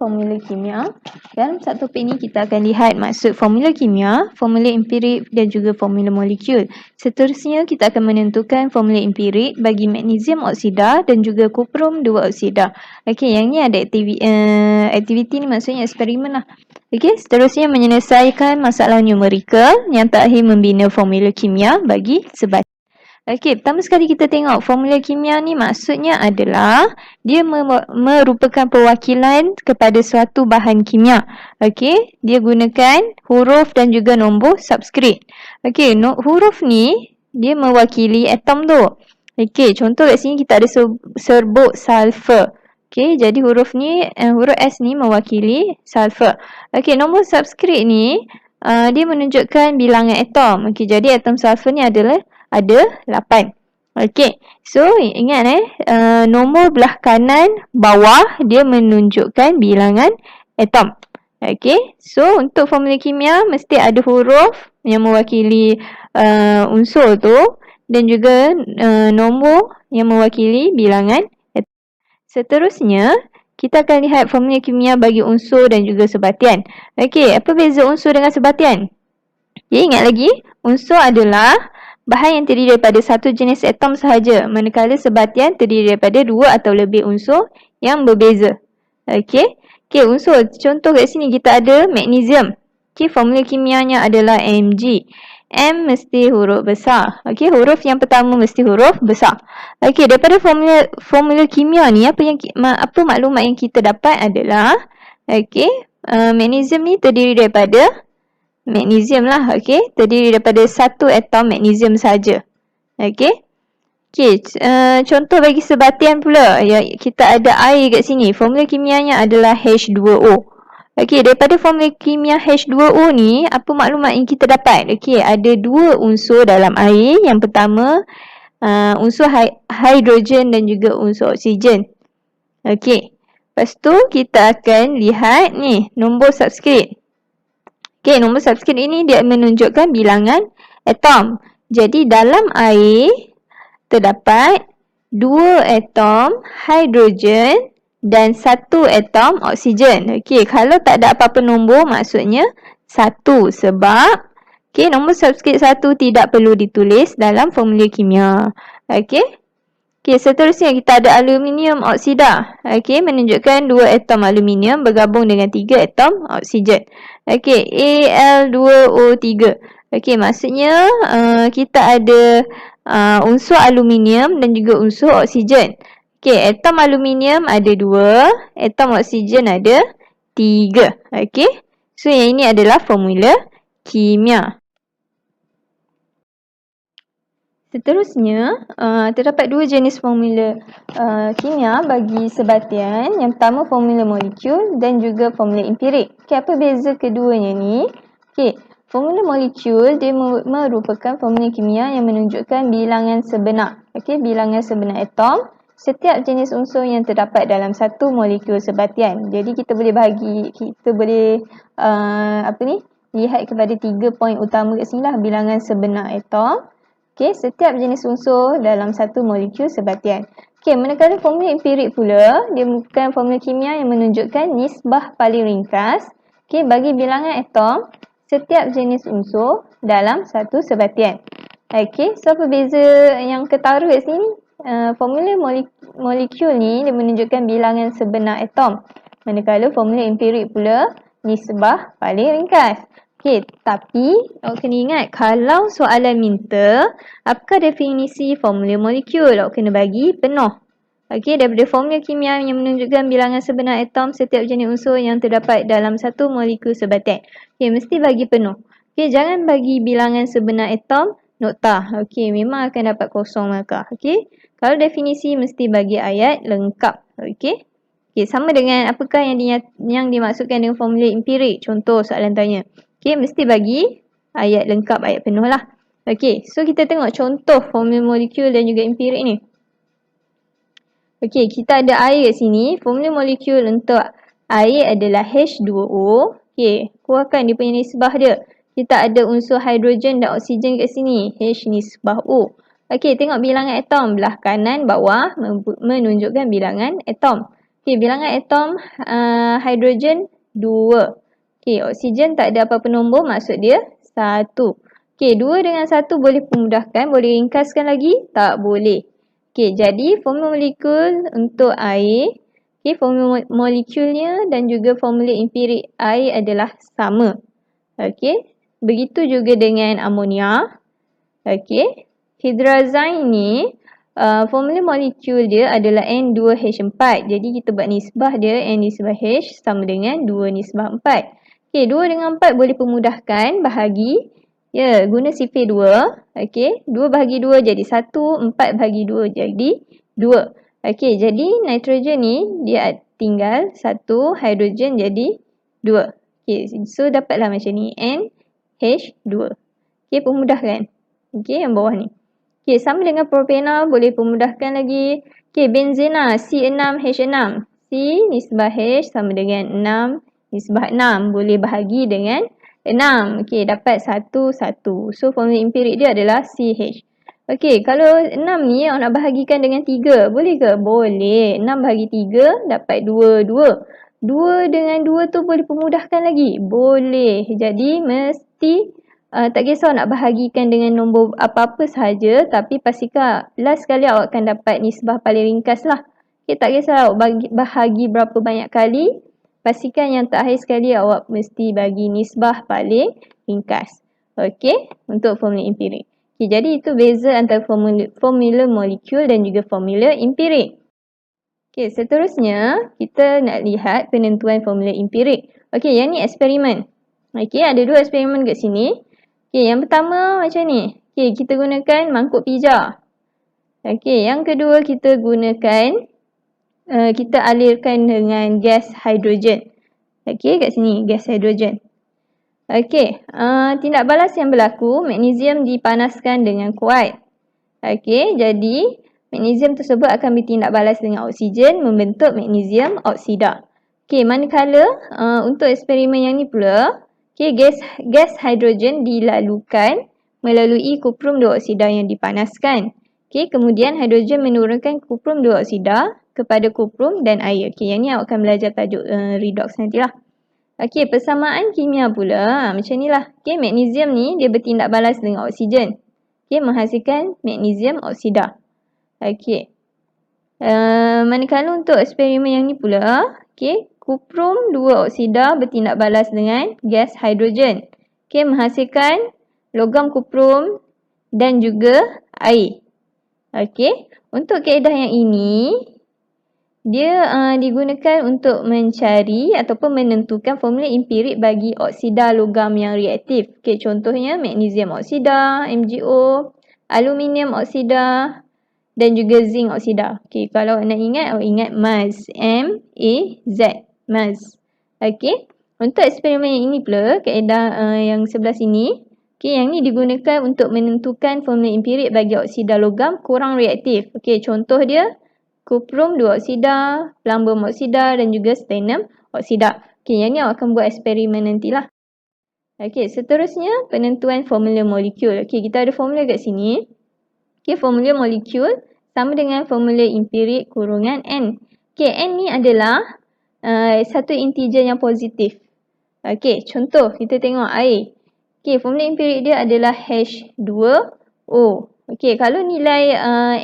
formula kimia. Dalam satu topik ini kita akan lihat maksud formula kimia, formula empirik dan juga formula molekul. Seterusnya kita akan menentukan formula empirik bagi magnesium oksida dan juga kuprum 2 oksida. Okey, yang ni ada aktiviti ni maksudnya eksperimen lah. Okey, seterusnya menyelesaikan masalah numerikal, yang terakhir membina formula kimia bagi sebatian. Okey, pertama sekali kita tengok formula kimia ni maksudnya adalah dia merupakan perwakilan kepada suatu bahan kimia. Okey, dia gunakan huruf dan juga nombor subskrip. Okey, huruf ni dia mewakili atom tu. Okey, contoh kat sini kita ada serbuk sulfur. Okey, jadi huruf ni huruf S ni mewakili sulfur. Okey, nombor subskrip ni dia menunjukkan bilangan atom. Okey, jadi atom sulfur ni ada 8. Okey. So, ingat nombor belah kanan bawah dia menunjukkan bilangan atom. Okey. So, untuk formula kimia mesti ada huruf yang mewakili unsur tu dan juga nombor yang mewakili bilangan atom. Seterusnya, kita akan lihat formula kimia bagi unsur dan juga sebatian. Okey, apa beza unsur dengan sebatian? Okay, ingat lagi, unsur adalah bahan yang terdiri daripada satu jenis atom sahaja, manakala sebatian terdiri daripada dua atau lebih unsur yang berbeza. Okey. Okey, unsur. Contoh kat sini kita ada magnesium. Okey, formula kimianya adalah Mg. M mesti huruf besar. Okey, huruf yang pertama mesti huruf besar. Okey, daripada formula kimia ni apa maklumat yang kita dapat adalah magnesium ni terdiri daripada magnesium lah, okey, terdiri daripada satu atom magnesium saja. Okey. Okey, contoh bagi sebatian pula, ya, kita ada air kat sini. Formula kimianya adalah H2O. Okey, daripada formula kimia H2O ni, apa maklumat yang kita dapat? Okey, ada dua unsur dalam air. Yang pertama, unsur hidrogen dan juga unsur oksigen. Okey. Lepas tu kita akan lihat ni, nombor subskrip. Okey, nombor subskrip ini dia menunjukkan bilangan atom. Jadi dalam air terdapat 2 atom hidrogen dan 1 atom oksigen. Okey, kalau tak ada apa-apa nombor maksudnya 1 sebab nombor subskrip 1 tidak perlu ditulis dalam formula kimia. Okey. Okey, seterusnya kita ada aluminium oksida. Okey, menunjukkan 2 atom aluminium bergabung dengan 3 atom oksigen. Okey, Al2O3. Okey, maksudnya kita ada unsur aluminium dan juga unsur oksigen. Okey, atom aluminium ada 2, atom oksigen ada 3. Okey, so yang ini adalah formula kimia. Seterusnya, terdapat dua jenis formula kimia bagi sebatian. Yang pertama formula molekul dan juga formula empirik. Okey, apa beza keduanya ni? Okey, formula molekul dia merupakan formula kimia yang menunjukkan bilangan sebenar. Okey, bilangan sebenar atom setiap jenis unsur yang terdapat dalam satu molekul sebatian. Jadi kita boleh lihat kepada 3 poin utama kat sini lah, bilangan sebenar atom. Okey, setiap jenis unsur dalam satu molekul sebatian. Okey, manakala formula empirik pula, dia bukan formula kimia yang menunjukkan nisbah paling ringkas bagi bilangan atom setiap jenis unsur dalam satu sebatian. Okey, so apa beza yang ketara kat sini? Formula molekul ni dia menunjukkan bilangan sebenar atom. Manakala formula empirik pula nisbah paling ringkas. Okey, tapi awak kena ingat kalau soalan minta apakah definisi formula molekul, awak kena bagi penuh. Okey, daripada formula kimia yang menunjukkan bilangan sebenar atom setiap jenis unsur yang terdapat dalam satu molekul sebatian. Okey, mesti bagi penuh. Okey, jangan bagi bilangan sebenar atom noktah. Okey, memang akan dapat kosong markah. Okey, kalau definisi mesti bagi ayat lengkap. Okey. Okey, sama dengan apakah yang dimaksudkan dengan formula empirik. Contoh soalan tanya. Okey, mesti bagi ayat lengkap, ayat penuh lah. Okey, so kita tengok contoh formula molekul dan juga empirik ni. Okey, kita ada air kat sini. Formula molekul untuk air adalah H2O. Okey, keluarkan dia punya nisbah dia. Kita ada unsur hidrogen dan oksigen kat sini. H nisbah O. Okey, tengok bilangan atom belah kanan bawah menunjukkan bilangan atom. Okey, bilangan atom hidrogen 2. Okey, oksigen tak ada apa-apa nombor, maksud dia 1. Okey, 2 dengan 1 boleh pemudahkan, boleh ringkaskan lagi? Tak boleh. Okey, jadi formula molekul untuk air, okey, formula molekulnya dan juga formula empirik air adalah sama. Okey, begitu juga dengan amonia. Okey, hidrazine ni formula molekul dia adalah N2H4. Jadi kita buat nisbah dia N nisbah H sama dengan 2 nisbah 4. Okey, 2 dengan 4 boleh pemudahkan bahagi. Ya, guna sifir 2. Okey, 2 bahagi 2 jadi 1, 4 bahagi 2 jadi 2. Okey, jadi nitrogen ni dia tinggal 1, hidrogen jadi 2. Okey, so dapatlah macam ni NH2. Okey, pemudahkan. Okey, yang bawah ni. Okey, sama dengan propena boleh pemudahkan lagi. Okey, benzena C6H6. C nisbah H sama dengan 6 nisbah 6. Boleh bahagi dengan 6. Okey, dapat 1, 1. So, formula empirik dia adalah CH. Okey, kalau 6 ni awak nak bahagikan dengan 3. Boleh ke? Boleh. 6 bahagi 3 dapat 2, 2. 2 dengan 2 tu boleh pemudahkan lagi? Boleh. Jadi, mesti tak kisah nak bahagikan dengan nombor apa-apa sahaja, tapi pastikan last sekali awak akan dapat nisbah paling ringkas lah. Okay, tak kisah awak bahagi berapa banyak kali, pastikan yang terakhir sekali awak mesti bagi nisbah paling ringkas. Okey, untuk formula empirik. Okay, jadi itu beza antara formula molekul dan juga formula empirik. Okey, seterusnya kita nak lihat penentuan formula empirik. Okey, yang ni eksperimen. Okey, ada dua eksperimen kat sini. Okey, yang pertama macam ni. Okey, kita gunakan mangkuk pija. Okey, yang kedua kita gunakan kita alirkan dengan gas hidrogen. Okey, kat sini gas hidrogen. Okey, tindak balas yang berlaku, magnesium dipanaskan dengan kuat. Okey, jadi magnesium tersebut akan bertindak balas dengan oksigen membentuk magnesium oksida. Okey, manakala untuk eksperimen yang ni pula, okey, gas hidrogen dilalukan melalui kuprum dioksida yang dipanaskan. Okey, kemudian hidrogen menurunkan kuprum dioksida kepada kuprum dan air. Okey, yang ni awak akan belajar tajuk redox nantilah. Okey, persamaan kimia pula macam ni lah. Okey, magnesium ni dia bertindak balas dengan oksigen. Okey, menghasilkan magnesium oksida. Okey. Manakala untuk eksperimen yang ni pula, okey, kuprum 2 oksida bertindak balas dengan gas hidrogen. Okey, menghasilkan logam kuprum dan juga air. Okey, untuk kaedah yang ini, dia digunakan untuk mencari ataupun menentukan formula empirik bagi oksida logam yang reaktif. Okey, contohnya magnesium oksida, MgO, aluminium oksida dan juga zinc oksida. Okey, kalau nak ingat, awak ingat MAZ. M-A-Z. MAZ. Okey, untuk eksperimen yang ini pula, kaedah yang sebelah sini, okey, yang ni digunakan untuk menentukan formula empirik bagi oksida logam kurang reaktif. Okey, contoh dia kuprum 2 oksida, plumbum oksida dan juga stannum oksida. Okey, yang ni awak akan buat eksperimen nantilah. Okey, seterusnya penentuan formula molekul. Okey, kita ada formula kat sini. Okey, formula molekul sama dengan formula empirik kurungan N. Okey, N ni adalah satu integer yang positif. Okey, contoh kita tengok air. Okey, formula empirik dia adalah H2O. Okey, kalau nilai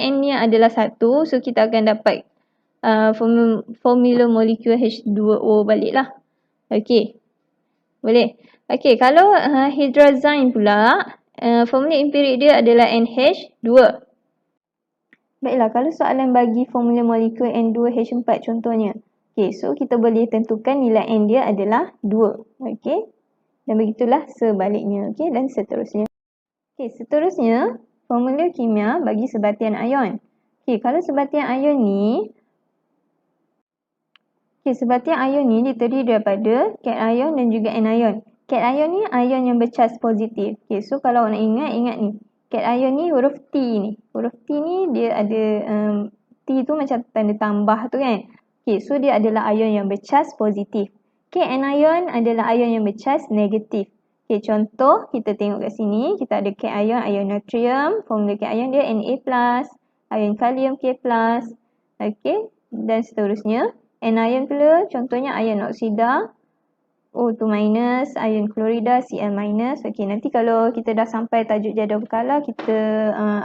N ni adalah 1, so kita akan dapat formula molekul H2O balik lah. Okey, boleh. Okey, kalau hydrazine pula, formula empirik dia adalah NH2. Baiklah, kalau soalan bagi formula molekul N2H4 contohnya. Okey, so kita boleh tentukan nilai N dia adalah 2. Okey, dan begitulah sebaliknya. Okey, dan seterusnya. Okey, seterusnya formula kimia bagi sebatian ion. Okey, kalau sebatian ion ni, sebatian ion ni terdiri daripada cation dan juga anion. Cation ni ion yang bercas positif. Okey, so kalau nak ingat ni. Cation ni huruf T ni. Huruf T ni dia ada T tu macam tanda tambah tu kan. Okey, so dia adalah ion yang bercas positif. Okey, anion adalah ion yang bercas negatif. Okey, contoh kita tengok kat sini, kita ada cation, ion natrium, formula cation dia Na+, ion kalium K+, okey, dan seterusnya. anion pula, contohnya ion oksida, O2 minus, ion klorida, Cl minus. Okey, nanti kalau kita dah sampai tajuk jadual berkala, kita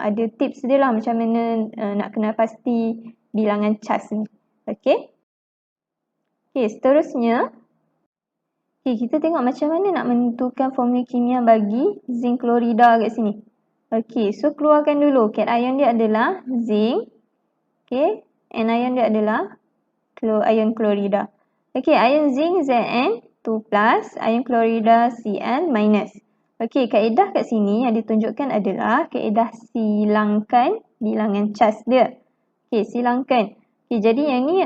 ada tips dia lah macam mana nak kenal pasti bilangan CHAS ni. Okey. Okey, seterusnya, kita tengok macam mana nak menentukan formula kimia bagi zinc klorida kat sini. Okey, so keluarkan dulu. Cation dia adalah zinc. Okey, anion dia adalah ion klorida. Okey, ion zinc Zn 2+, ion klorida Cl minus. Okey, kaedah kat sini yang ditunjukkan adalah kaedah silangkan bilangan CHAS dia. Okey, silangkan. Okey, jadi yang ni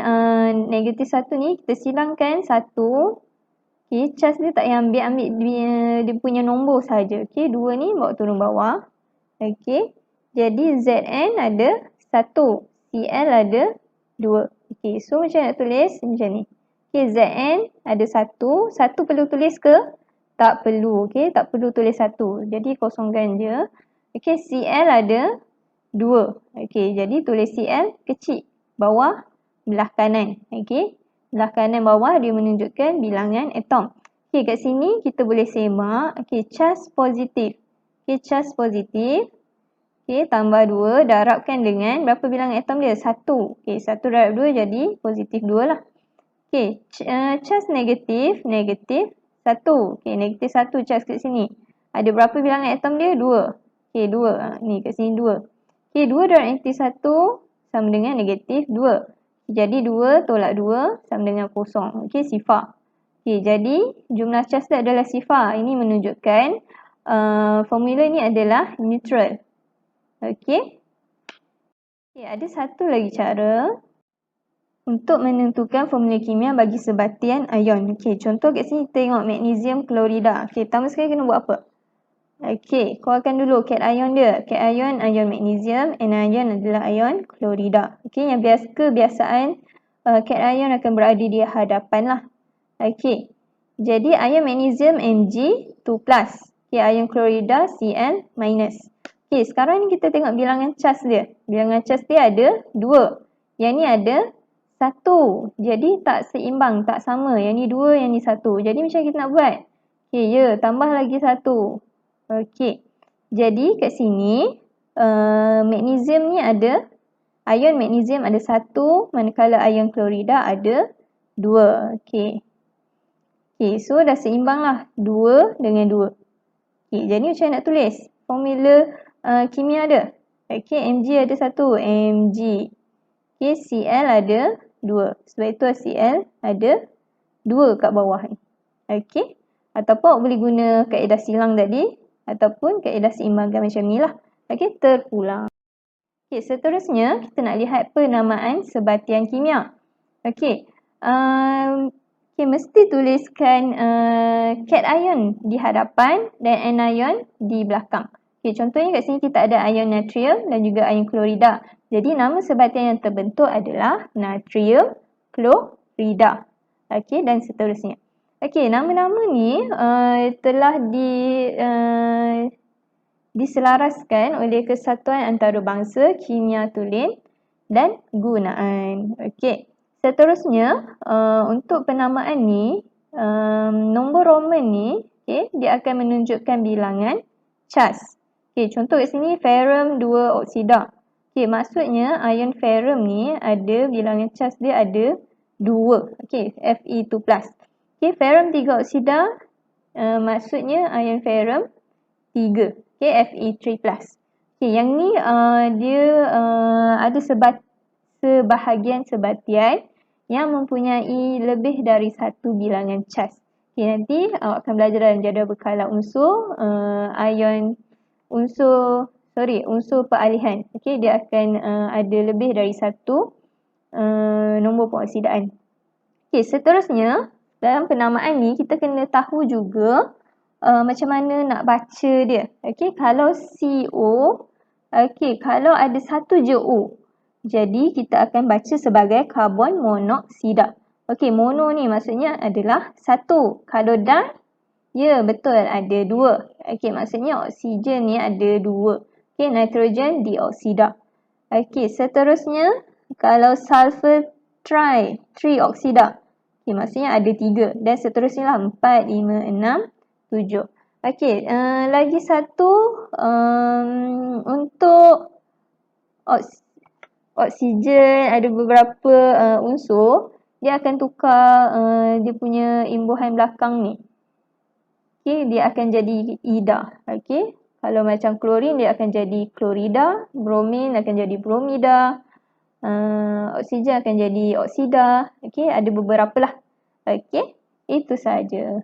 negatif 1 ni kita silangkan 1. Okey, CHAS dia tak payah ambil dia punya nombor saja. Okey, 2 ni bawa turun bawah. Okey, jadi Zn ada 1, Cl ada 2. Okey, so macam nak tulis macam ni. Okey, Zn ada 1. 1 perlu tulis ke? Tak perlu. Okey, tak perlu tulis 1. Jadi kosongkan je. Okey, Cl ada 2. Okey, jadi tulis Cl kecil. Bawah belah kanan. Okey, belah kanan bawah dia menunjukkan bilangan atom. Okey, kat sini kita boleh semak. Okey, CHAS positif. Okey, CHAS positif. Okey, tambah 2 darabkan dengan berapa bilangan atom dia? 1. Okey, 1 darab 2 jadi positif 2 lah. Okey, CHAS negatif, negatif 1. Okey, negatif 1 CHAS kat sini. Ada berapa bilangan atom dia? 2. Okey, 2. Ni kat sini 2. Okey, 2 darab negatif 1 sama dengan negatif 2. Jadi 2 tolak 2 sama dengan kosong. Okey, sifar. Okey, jadi jumlah CHAS dia adalah sifar. Ini menunjukkan formula ni adalah neutral. Okey. Okey, ada satu lagi cara untuk menentukan formula kimia bagi sebatian ion. Okey, contoh kat sini tengok magnesium klorida. Okey, pertama sekali kena buat apa? Okey, keluarkan dulu cation dia. Cation, ion magnesium, anion adalah ion klorida. Okey, yang kebiasaan cation akan berada di hadapan lah. Okey, jadi ion magnesium Mg 2+. Okey, ion klorida Cl minus. Okey, sekarang ni kita tengok bilangan CHAS dia. Bilangan CHAS dia ada 2. Yang ni ada 1. Jadi tak seimbang, tak sama. Yang ni 2, yang ni 1. Jadi macam kita nak buat? Okey, ya, tambah lagi 1. Okey. Jadi kat sini magnesium ni ada, ion magnesium ada 1, manakala ion klorida ada 2. Okey. Okey, so dah seimbang lah 2 dengan 2. Okey, jadi macam nak tulis formula kimia dia. Okey, Mg ada 1, Mg. Okey, Cl ada 2. Sebab itu Cl ada 2 kat bawah ni. Okey. Ataupun awak boleh guna kaedah silang tadi ataupun kaedah seimbangan macam ni lah. Okey, terpulang. Okey, seterusnya kita nak lihat penamaan sebatian kimia. Okey. Okey, mesti tuliskan cation di hadapan dan anion di belakang. Okey, contohnya kat sini kita ada ion natrium dan juga ion klorida. Jadi nama sebatian yang terbentuk adalah natrium klorida. Okey, dan seterusnya. Okey, nama-nama ni telah diselaraskan oleh Kesatuan Antarabangsa Kimia Tulen dan Gunaan. Okey, seterusnya untuk penamaan ni, nombor Roman ni, okay, dia akan menunjukkan bilangan CHAS. Okey, contoh kat sini ferrum 2 oksida. Okey, maksudnya ion ferrum ni ada bilangan CHAS dia ada 2. Okey, Fe2+. Okey, ferrum 3 oksida, maksudnya ion ferrum 3. Okey, Fe3+. Okey, yang ni dia ada sebahagian sebatian yang mempunyai lebih dari satu bilangan CHAS. Okey, nanti awak akan belajar dalam jadual berkala unsur unsur peralihan. Okey, dia akan ada lebih dari satu nombor pengoksidaan. Okey, seterusnya dalam penamaan ni kita kena tahu juga macam mana nak baca dia. Okey, kalau CO, okey, kalau ada satu je O, jadi kita akan baca sebagai karbon monoksida. Okey, mono ni maksudnya adalah satu. Kalau di, ya betul ada 2. Okey, maksudnya oksigen ni ada 2. Okey, nitrogen dioksida. Okey, seterusnya kalau sulfur trioksida. Okay, maksudnya ada 3 dan seterusnya lah 4, 5, 6, 7. Okey, lagi satu untuk oksigen ada beberapa unsur dia akan tukar dia punya imbuhan belakang ni. Okey, dia akan jadi ida. Okey, kalau macam klorin dia akan jadi klorida, bromin akan jadi bromida, oksigen akan jadi oksida. Okey, ada beberapa lah. Okey, itu sahaja.